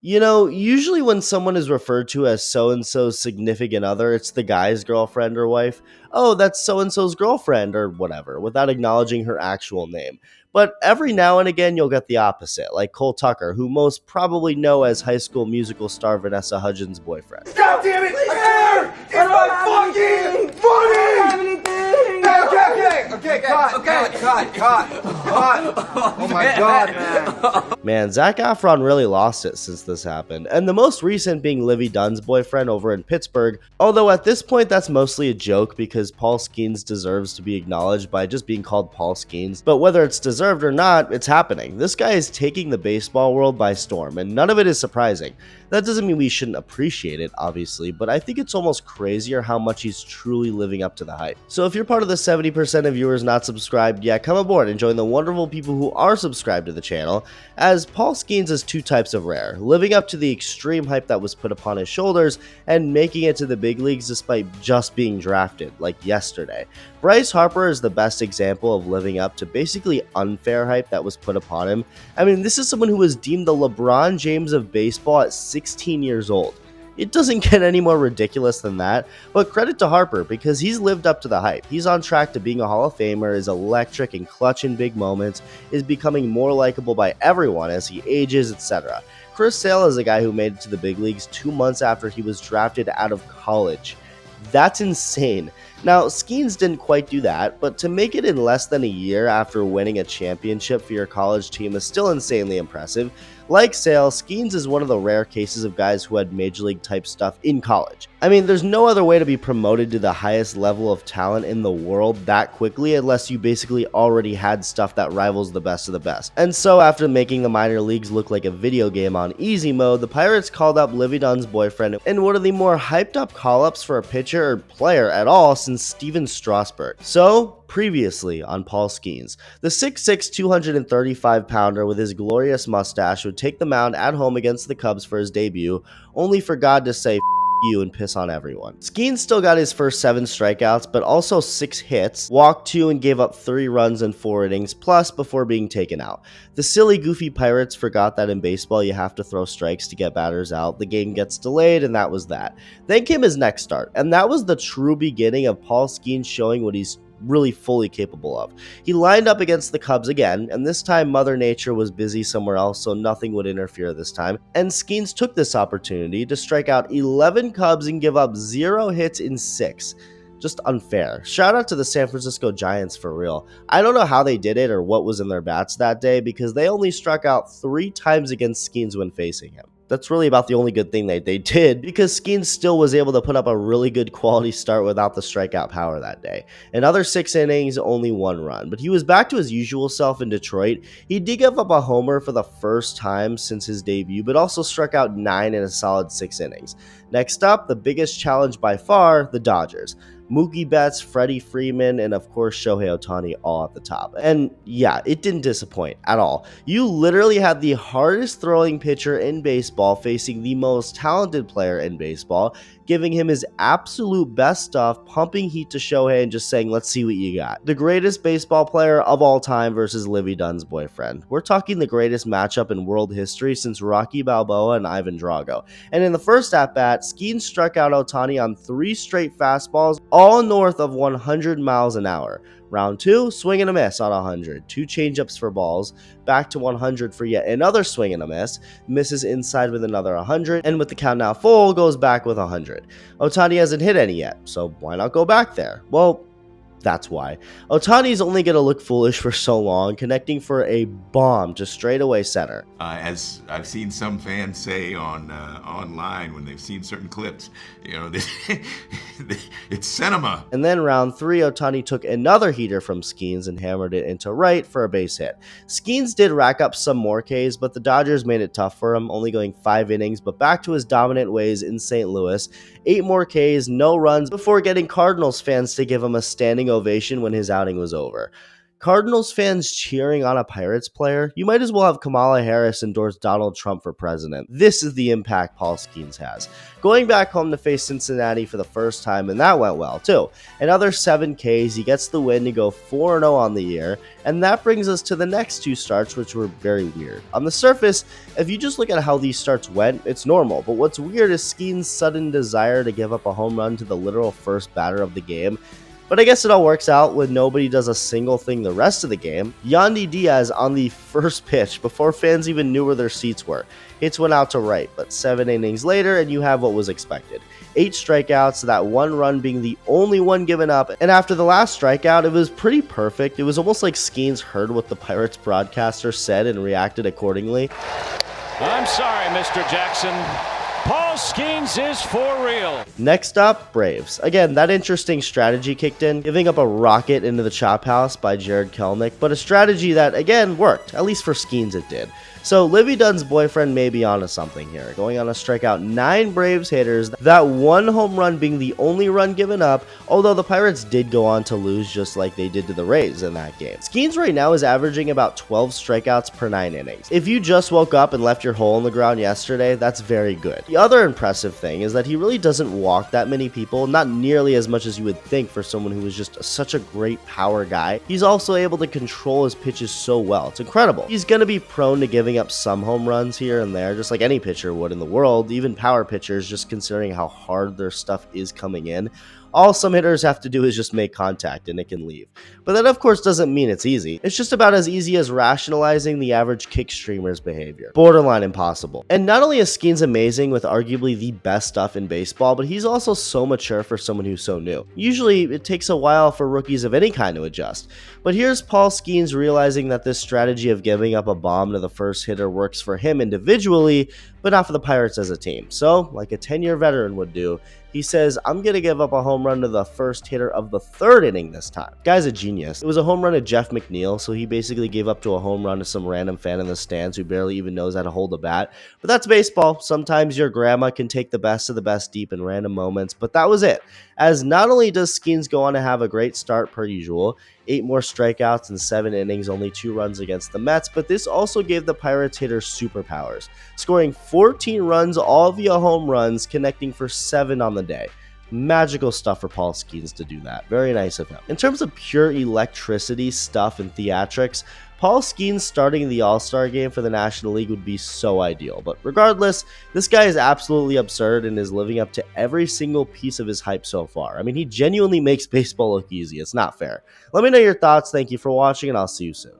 You know, usually when someone is referred to as so and so's significant other, it's the guy's girlfriend or wife. Oh, that's so and so's girlfriend or whatever, without acknowledging her actual name. But every now and again, you'll get the opposite, like Cole Tucker, who most probably know as High School Musical star Vanessa Hudgens' boyfriend. God damn it! I care! It's my fucking funny! Okay, cut. Oh my god, man. Man, Zac Efron really lost it since this happened, and the most recent being Livy Dunn's boyfriend over in Pittsburgh, although at this point that's mostly a joke because Paul Skenes deserves to be acknowledged by just being called Paul Skenes, but whether it's deserved or not, it's happening. This guy is taking the baseball world by storm, and none of it is surprising. That doesn't mean we shouldn't appreciate it, obviously, but I think it's almost crazier how much he's truly living up to the hype. So if you're part of the 70% of viewers not subscribed yet, come aboard and join the wonderful people who are subscribed to the channel, as Paul Skenes is two types of rare, living up to the extreme hype that was put upon his shoulders and making it to the big leagues despite just being drafted, like yesterday. Bryce Harper is the best example of living up to basically unfair hype that was put upon him. I mean, this is someone who was deemed the LeBron James of baseball at 16 years old. It doesn't get any more ridiculous than that, but credit to Harper because he's lived up to the hype. He's on track to being a Hall of Famer, is electric and clutch in big moments, is becoming more likable by everyone as he ages, etc. Chris Sale is a guy who made it to the big leagues 2 months after he was drafted out of college. That's insane. Now, Skenes didn't quite do that, but to make it in less than a year after winning a championship for your college team is still insanely impressive. Like Sale, Skenes is one of the rare cases of guys who had major league type stuff in college. I mean, there's no other way to be promoted to the highest level of talent in the world that quickly unless you basically already had stuff that rivals the best of the best. And so after making the minor leagues look like a video game on easy mode, the Pirates called up Livy Dunn's boyfriend in one of the more hyped up call-ups for a pitcher or player at all since Steven Strasburg. So, previously on Paul Skenes, the 6'6", 235-pounder with his glorious mustache would take the mound at home against the Cubs for his debut, only for God to say you and piss on everyone. Skenes still got his first 7 strikeouts, but also 6 hits, walked 2 and gave up 3 runs in 4 innings plus before being taken out. The silly goofy Pirates forgot that in baseball you have to throw strikes to get batters out. The game gets delayed, and that was that. Then came his next start, and that was the true beginning of Paul Skenes showing what he's really fully capable of. He lined up against the Cubs again, and this time Mother Nature was busy somewhere else, so nothing would interfere this time, and Skenes took this opportunity to strike out 11 Cubs and give up 0 hits in 6. Just unfair. Shout out to the San Francisco Giants for real. I don't know how they did it or what was in their bats that day because they only struck out 3 times against Skenes when facing him. That's really about the only good thing they did because Skenes still was able to put up a really good quality start without the strikeout power that day. Another 6 innings, only 1 run, but he was back to his usual self in Detroit. He did give up a homer for the first time since his debut, but also struck out 9 in a solid 6 innings. Next up, the biggest challenge by far, the Dodgers. Mookie Betts, Freddie Freeman, and of course Shohei Ohtani all at the top. And yeah, it didn't disappoint at all. You literally had the hardest throwing pitcher in baseball facing the most talented player in baseball, giving him his absolute best stuff, pumping heat to Shohei and just saying, let's see what you got. The greatest baseball player of all time versus Livy Dunn's boyfriend. We're talking the greatest matchup in world history since Rocky Balboa and Ivan Drago. And in the first at-bat, Skenes struck out Ohtani on 3 straight fastballs, all north of 100 miles an hour. Round 2, swing and a miss on 100. 2 changeups for balls. Back to 100 for yet another swing and a miss. Misses inside with another 100. And with the count now full, goes back with 100. Ohtani hasn't hit any yet, so why not go back there? Well, that's why. Ohtani's only going to look foolish for so long, connecting for a bomb to straightaway center. As I've seen some fans say on online when they've seen certain clips, you know, it's cinema. And then round 3, Ohtani took another heater from Skenes and hammered it into right for a base hit. Skenes did rack up some more Ks, but the Dodgers made it tough for him, only going 5 innings, but back to his dominant ways in St. Louis. 8 more Ks, no runs, before getting Cardinals fans to give him a standing ovation when his outing was over. Cardinals fans cheering on a Pirates player? You might as well have Kamala Harris endorse Donald Trump for president. This is the impact Paul Skenes has. Going back home to face Cincinnati for the first time, and that went well too. Another 7 Ks, he gets the win to go 4-0 on the year, and that brings us to the next 2 starts, which were very weird. On the surface, if you just look at how these starts went, it's normal, but what's weird is Skenes' sudden desire to give up a home run to the literal first batter of the game. But I guess it all works out when nobody does a single thing the rest of the game. Yandy Diaz on the first pitch, before fans even knew where their seats were. Hits went out to right, but 7 innings later and you have what was expected. 8 strikeouts, that 1 run being the only one given up, and after the last strikeout, it was pretty perfect. It was almost like Skenes heard what the Pirates broadcaster said and reacted accordingly. I'm sorry, Mr. Jackson. Paul Skenes is for real. Next up, Braves. Again, that interesting strategy kicked in, giving up a rocket into the chop house by Jared Kelenic, but a strategy that, again, worked. At least for Skenes it did. So Livy Dunn's boyfriend may be onto something here, going on to strike out 9 Braves hitters, that 1 home run being the only run given up, although the Pirates did go on to lose just like they did to the Rays in that game. Skenes right now is averaging about 12 strikeouts per 9 innings. If you just woke up and left your hole in the ground yesterday, that's very good. The other impressive thing is that he really doesn't walk that many people, not nearly as much as you would think for someone who is just such a great power guy. He's also able to control his pitches so well. It's incredible. He's going to be prone to giving up some home runs here and there, just like any pitcher would in the world, even power pitchers, just considering how hard their stuff is coming in. All some hitters have to do is just make contact and it can leave. But that of course doesn't mean it's easy. It's just about as easy as rationalizing the average kick streamer's behavior. Borderline impossible. And not only is Skenes amazing with arguably the best stuff in baseball, but he's also so mature for someone who's so new. Usually it takes a while for rookies of any kind to adjust. But here's Paul Skenes realizing that this strategy of giving up a bomb to the first hitter works for him individually, but not for the Pirates as a team. So, like a 10-year veteran would do, he says, I'm going to give up a home run to the first hitter of the 3rd inning this time. Guy's a genius. It was a home run to Jeff McNeil, so he basically gave up to a home run to some random fan in the stands who barely even knows how to hold a bat. But that's baseball. Sometimes your grandma can take the best of the best deep in random moments, but that was it. As not only does Skenes go on to have a great start per usual, 8 more strikeouts in 7 innings, only 2 runs against the Mets, but this also gave the Pirates hitters superpowers, scoring 14 runs all via home runs, connecting for 7 on the day. Magical stuff for Paul Skenes to do that. Very nice of him. In terms of pure electricity stuff and theatrics, Paul Skenes starting in the All-Star game for the National League would be so ideal. But regardless, this guy is absolutely absurd and is living up to every single piece of his hype so far. I mean, he genuinely makes baseball look easy. It's not fair. Let me know your thoughts. Thank you for watching, and I'll see you soon.